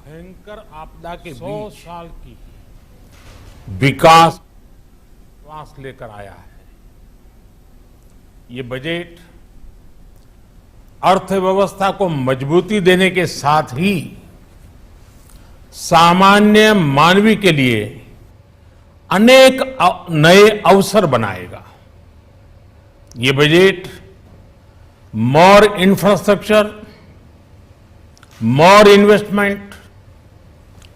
भयंकर आपदा के 100 साल की विकास श्वास लेकर आया है। ये बजट अर्थव्यवस्था को मजबूती देने के साथ ही सामान्य मानवी के लिए अनेक नए अवसर बनाएगा। ये बजट मोर इंफ्रास्ट्रक्चर, मोर इन्वेस्टमेंट,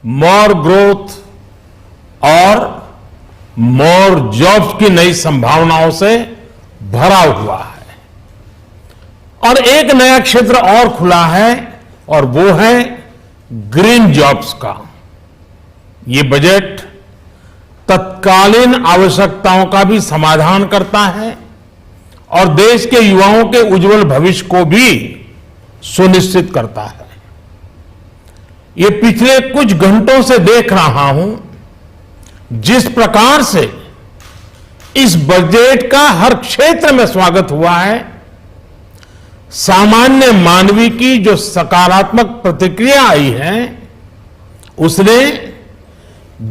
मोर ग्रोथ और मोर जॉब्स की नई संभावनाओं से भरा हुआ है। और एक नया क्षेत्र और खुला है और वो है ग्रीन जॉब्स का। ये बजट तत्कालीन आवश्यकताओं का भी समाधान करता है और देश के युवाओं के उज्जवल भविष्य को भी सुनिश्चित करता है। ये पिछले कुछ घंटों से देख रहा हूं जिस प्रकार से इस बजट का हर क्षेत्र में स्वागत हुआ है, सामान्य मानवी की जो सकारात्मक प्रतिक्रिया आई है उसने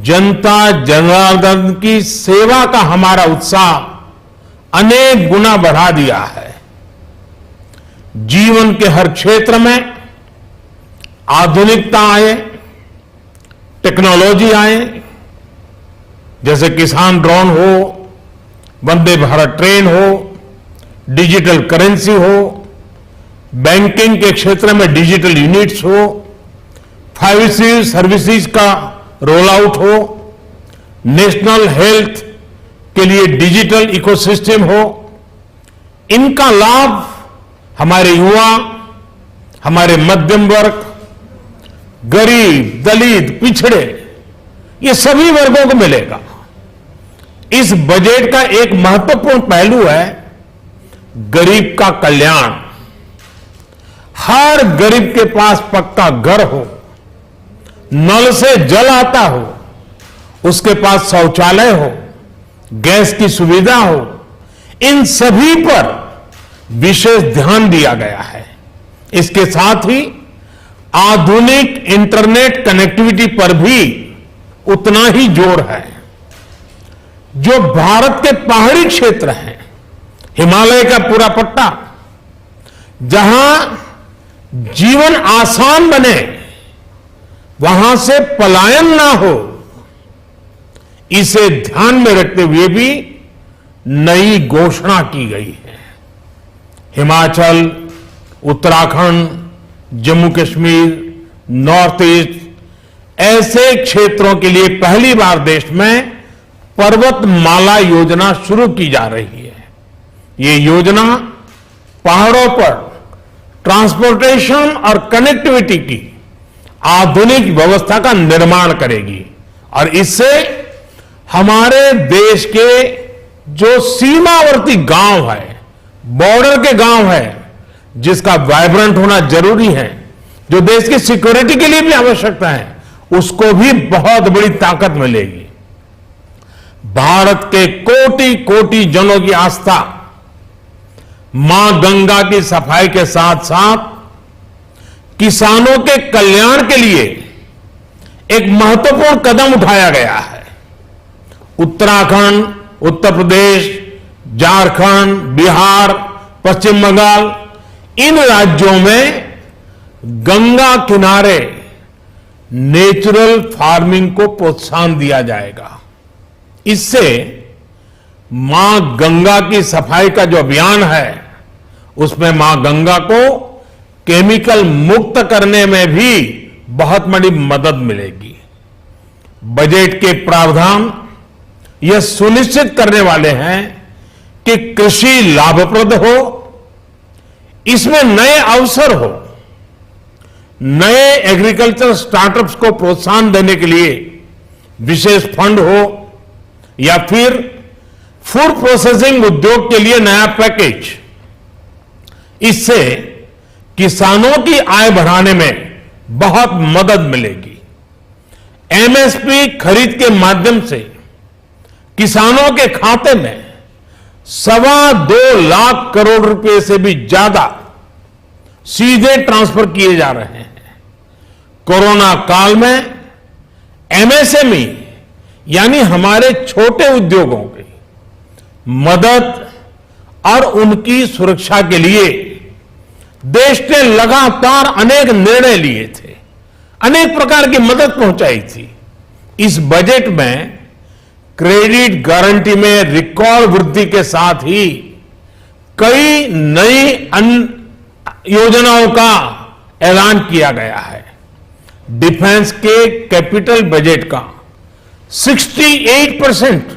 जनता जनार्दन की सेवा का हमारा उत्साह अनेक गुना बढ़ा दिया है। जीवन के हर क्षेत्र में आधुनिकता आए, टेक्नोलॉजी आए, जैसे किसान ड्रोन हो, वंदे भारत ट्रेन हो, डिजिटल करेंसी हो, बैंकिंग के क्षेत्र में डिजिटल यूनिट्स हो, 5G सर्विसेज का रोल आउट हो, नेशनल हेल्थ के लिए डिजिटल इकोसिस्टम हो। इनका लाभ हमारे युवा, हमारे मध्यम वर्ग, गरीब, दलित, पिछड़े, ये सभी वर्गों को मिलेगा। इस बजट का एक महत्वपूर्ण पहलू है गरीब का कल्याण। हर गरीब के पास पक्का घर हो, नल से जल आता हो, उसके पास शौचालय हो, गैस की सुविधा हो, इन सभी पर विशेष ध्यान दिया गया है। इसके साथ ही आधुनिक इंटरनेट कनेक्टिविटी पर भी उतना ही जोर है। जो भारत के पहाड़ी क्षेत्र हैं, हिमालय का पूरा पट्टा, जहां जीवन आसान बने, वहां से पलायन ना हो, इसे ध्यान में रखते हुए भी नई घोषणा की गई है। हिमाचल, उत्तराखंड, जम्मू कश्मीर, नॉर्थ ईस्ट ऐसे क्षेत्रों के लिए पहली बार देश में पर्वतमाला योजना शुरू की जा रही है। ये योजना पहाड़ों पर ट्रांसपोर्टेशन और कनेक्टिविटी की आधुनिक व्यवस्था का निर्माण करेगी और इससे हमारे देश के जो सीमावर्ती गांव है, बॉर्डर के गांव है, जिसका वाइब्रेंट होना जरूरी है, जो देश की सिक्योरिटी के लिए भी आवश्यकता है, उसको भी बहुत बड़ी ताकत मिलेगी। भारत के कोटि कोटि जनों की आस्था मां गंगा की सफाई के साथ साथ किसानों के कल्याण के लिए एक महत्वपूर्ण कदम उठाया गया है। उत्तराखंड, उत्तर प्रदेश, झारखंड, बिहार, पश्चिम बंगाल, इन राज्यों में गंगा किनारे नेचुरल फार्मिंग को प्रोत्साहन दिया जाएगा। इससे मां गंगा की सफाई का जो अभियान है, उसमें मां गंगा को केमिकल मुक्त करने में भी बहुत बड़ी मदद मिलेगी। बजट के प्रावधान यह सुनिश्चित करने वाले हैं कि कृषि लाभप्रद हो, इसमें नए अवसर हो, नए एग्रीकल्चर स्टार्टअप्स को प्रोत्साहन देने के लिए विशेष फंड हो या फिर फूड प्रोसेसिंग उद्योग के लिए नया पैकेज। इससे किसानों की आय बढ़ाने में बहुत मदद मिलेगी। एमएसपी खरीद के माध्यम से किसानों के खाते में 2.25 लाख करोड़ रुपए से भी ज्यादा सीधे ट्रांसफर किए जा रहे हैं। कोरोना काल में एमएसएमई यानी हमारे छोटे उद्योगों की मदद और उनकी सुरक्षा के लिए देश ने लगातार अनेक निर्णय लिए थे, अनेक प्रकार की मदद पहुंचाई थी। इस बजट में क्रेडिट गारंटी में रिकॉर्ड वृद्धि के साथ ही कई नई योजनाओं का ऐलान किया गया है। डिफेंस के कैपिटल बजट का 68%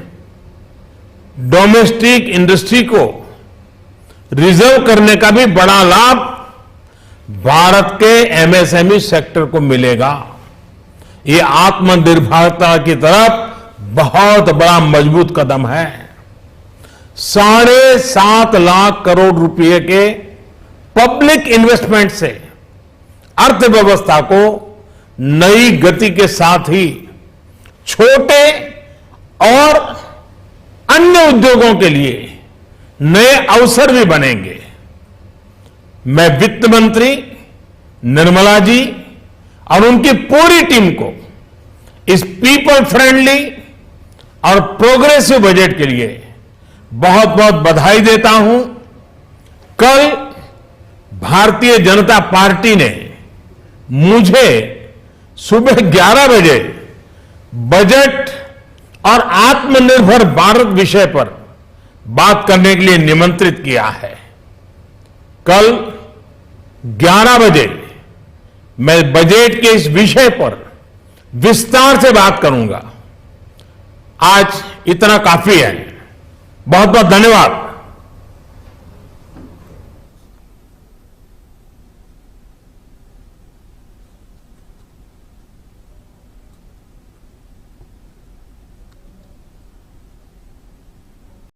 डोमेस्टिक इंडस्ट्री को रिजर्व करने का भी बड़ा लाभ भारत के एमएसएमई सेक्टर को मिलेगा। ये आत्मनिर्भरता की तरफ बहुत बड़ा मजबूत कदम है। 7.5 लाख करोड़ रुपए के पब्लिक इन्वेस्टमेंट से अर्थव्यवस्था को नई गति के साथ ही छोटे और अन्य उद्योगों के लिए नए अवसर भी बनेंगे। मैं वित्त मंत्री निर्मला जी और उनकी पूरी टीम को इस पीपल फ्रेंडली और प्रोग्रेसिव बजट के लिए बहुत बहुत बधाई देता हूं। कल भारतीय जनता पार्टी ने मुझे सुबह 11 बजे बजट और आत्मनिर्भर भारत विषय पर बात करने के लिए निमंत्रित किया है। कल 11 बजे मैं बजट के इस विषय पर विस्तार से बात करूंगा। आज इतना काफी है। बहुत बहुत धन्यवाद।